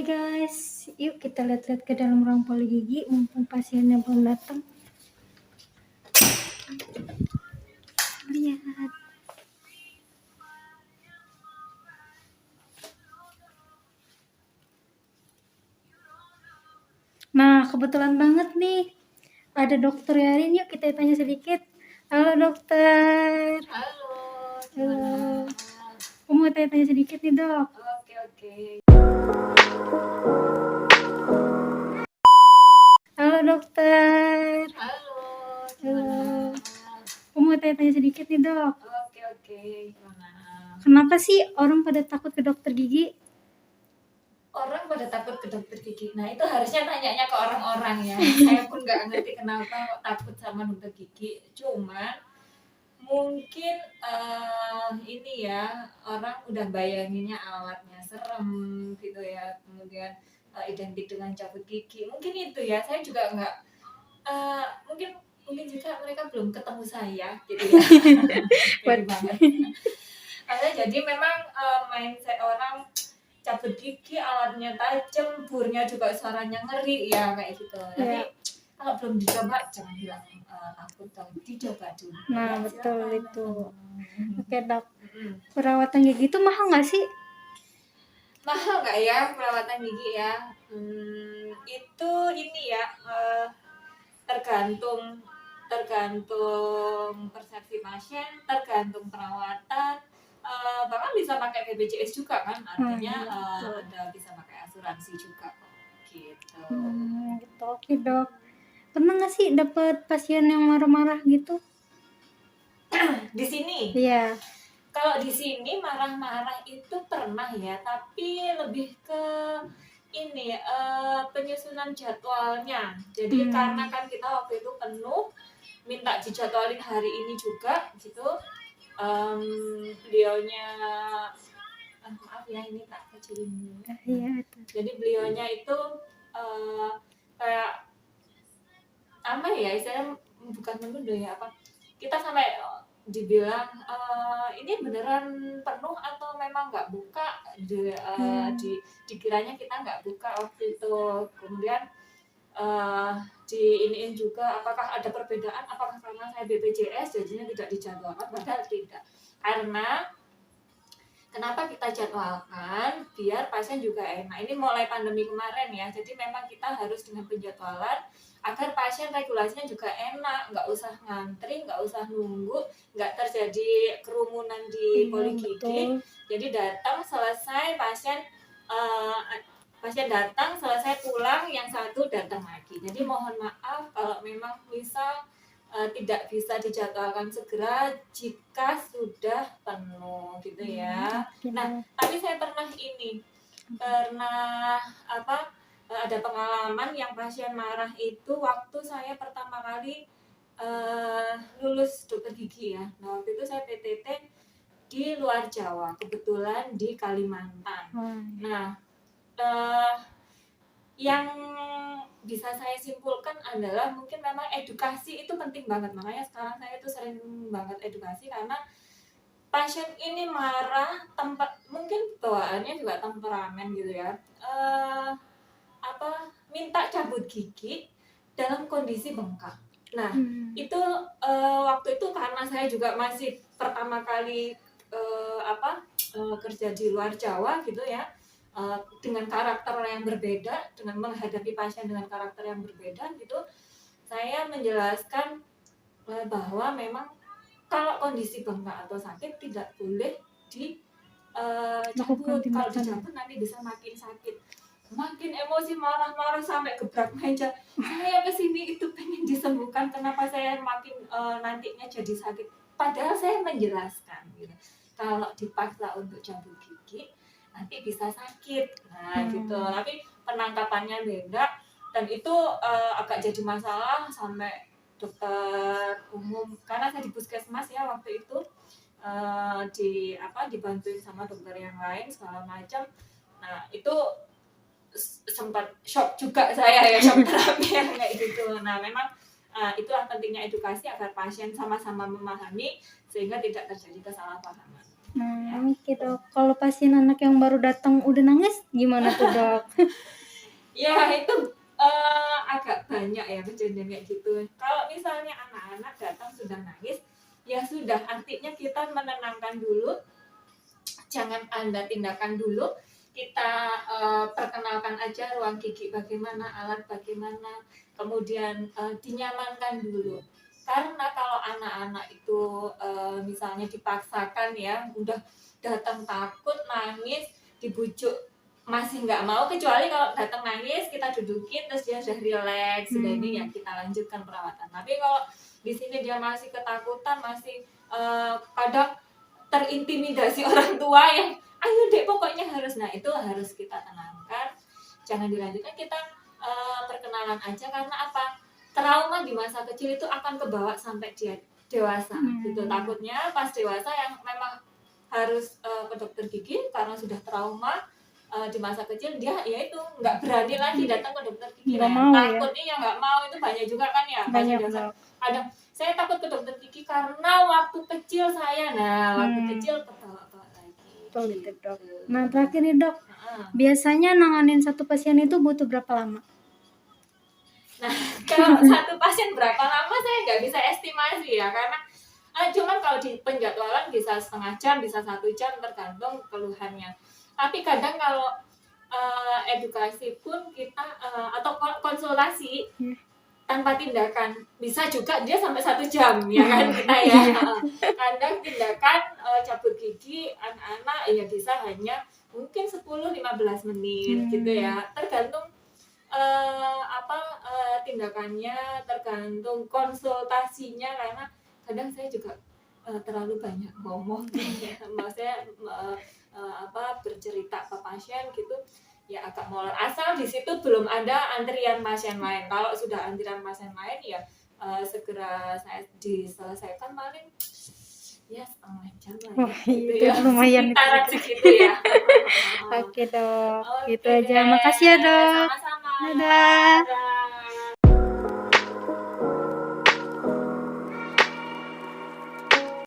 Hai guys, yuk kita lihat-lihat ke dalam ruang poli gigi mumpung pasiennya belum datang. Lihat. Nah, kebetulan banget nih. Ada dokter Yarin, yuk kita tanya sedikit. Halo dokter. Halo. Halo. Aku mau tanya sedikit nih dok. Oke. Halo dokter. Halo. Halo. Aku mau tanya sedikit nih dok. Oke. Kenapa sih orang pada takut ke dokter gigi? Orang pada takut ke dokter gigi. Nah itu harusnya tanyanya ke orang-orang ya. Saya pun nggak ngerti kenapa kok takut sama dokter gigi. Cuman mungkin ini ya, orang udah bayanginnya alatnya serem gitu ya. Kemudian identik dengan cabut gigi. Mungkin itu ya. Saya juga nggak. Mungkin juga mereka belum ketemu saya gitu ya. Jadi banget. Jadi memang mindset orang cabut gigi, alatnya tajam, burnya juga suaranya ngeri ya kayak gitu. Tapi kalau belum dicoba jangan bilang takut dong, dicoba dulu. Nah betul itu. Oke dok. Perawatan gigi itu mahal nggak sih? Mahal nggak ya perawatan gigi ya? Itu ini ya tergantung persepsi pasien, tergantung perawatan. Bahkan bisa pakai BPJS juga kan, artinya ada bisa pakai asuransi juga gitu. Gitu. Oke dok. Pernah nggak sih dapat pasien yang marah-marah gitu? Di sini? Iya. Kalau di sini marah-marah itu pernah ya, tapi lebih ke ini penyusunan jadwalnya. Jadi karena kan kita waktu itu penuh, minta dijadwalin hari ini juga gitu. Beliaunya maaf ya ini tak kecilin dulu. Iya. Jadi beliaunya itu kayak apa ya, istilahnya bukan menuduh ya, apa kita sampai dibilang ini beneran penuh atau memang nggak buka, dikiranya kita nggak buka waktu itu. Kemudian diiniin juga apakah ada perbedaan, apakah karena saya BPJS jadinya tidak dijadwalkan, padahal tidak. Karena kenapa kita jadwalkan biar pasien juga enak. Ini mulai pandemi kemarin ya, jadi memang kita harus dengan penjadwalan agar pasien regulasinya juga enak, nggak usah ngantri, nggak usah nunggu, nggak terjadi kerumunan di poli gigi. Jadi datang selesai pasien datang selesai pulang, yang satu datang lagi. Jadi mohon maaf kalau memang misal tidak bisa dijadwalkan segera jika sudah penuh gitu ya. Nah, tapi saya pernah ada pengalaman yang pasien marah itu waktu saya pertama kali lulus dokter gigi ya. Nah, waktu itu saya PTT di luar Jawa, kebetulan di Kalimantan. Nah, yang bisa saya simpulkan adalah mungkin memang edukasi itu penting banget. Makanya sekarang saya itu sering banget edukasi, karena pasien ini marah, mungkin bawaannya juga temperamen gitu ya. Minta cabut gigi dalam kondisi bengkak. Nah, itu waktu itu karena saya juga masih pertama kali kerja di luar Jawa gitu ya. Dengan karakter yang berbeda, dengan menghadapi pasien dengan karakter yang berbeda gitu, saya menjelaskan bahwa memang kalau kondisi bengkak atau sakit tidak boleh dicabut. Kalau dicabut nanti bisa makin sakit. Makin emosi, marah-marah sampai gebrak meja. Saya kesini itu pengen disembuhkan, kenapa saya makin nantinya jadi sakit? Padahal saya menjelaskan gitu, kalau dipaksa untuk cabut gigi nanti bisa sakit. Nah gitu. Tapi penangkapannya beda, dan itu agak jadi masalah sampai dokter umum, karena saya di puskesmas ya waktu itu, dibantuin sama dokter yang lain segala macam. Nah itu sempat shock juga saya ya, shock terapi ya kayak gitu. Nah memang itulah pentingnya edukasi agar pasien sama-sama memahami sehingga tidak terjadi kesalahpahaman. Nah, oke Dok. Kalau pasien anak yang baru datang udah nangis gimana tuh Dok? Ya itu agak banyak ya kejadian kayak gitu. Kalau misalnya anak-anak datang sudah nangis, ya sudah, artinya kita menenangkan dulu, jangan Anda tindakan dulu, kita perkenalkan aja ruang gigi bagaimana, alat bagaimana, kemudian dinyamankan dulu. Karena kalau anak-anak itu misalnya dipaksakan ya, udah datang takut, nangis, dibujuk masih nggak mau, kecuali kalau datang nangis kita dudukin terus dia sudah rileks, sudah ini ya kita lanjutkan perawatan. Tapi kalau di sini dia masih ketakutan, masih kadang terintimidasi orang tua yang ayo dek pokoknya harus, nah itu harus kita tenangkan, jangan dilanjutkan, kita perkenalan aja. Karena apa, trauma di masa kecil itu akan kebawa sampai dia dewasa gitu. Takutnya pas dewasa yang memang harus ke dokter gigi karena sudah trauma di masa kecil, dia ya itu nggak berani lagi datang ke dokter gigi. Nggak mau ya? Takutnya ya nggak mau, itu banyak juga kan ya. Banyak Dewasa. Dok. Ada, saya takut ke dokter gigi karena waktu kecil saya, waktu kecil kebawa-bawa lagi. Betul gitu Dok. Nah terakhir nih Dok, Heeh. biasanya nanganin satu pasien itu butuh berapa lama? Nah, kalau satu pasien berapa lama saya nggak bisa estimasi ya, karena cuman kalau di penjadwalan bisa setengah jam, bisa 1 jam, tergantung keluhannya. Tapi kadang kalau edukasi pun kita atau konsultasi tanpa tindakan bisa juga dia sampai 1 jam ya kan kita ya. Kadang tindakan cabut gigi anak-anak ya bisa hanya mungkin 10-15 menit gitu ya, tergantung tindakannya, tergantung konsultasinya. Karena kadang saya juga terlalu banyak ngomong ya, maksudnya bercerita ke pasien gitu ya, agak molor, asal di situ belum ada antrian pasien lain. Kalau sudah antrian pasien lain ya segera saya diselesaikan, paling ya setengah jam lah ya. Wah, gitu itu ya, lumayan itu. sekitaran segitu ya. Oke Dok, Oke gitu aja. deh. Makasih ya Dok. Sama-sama. Dadah.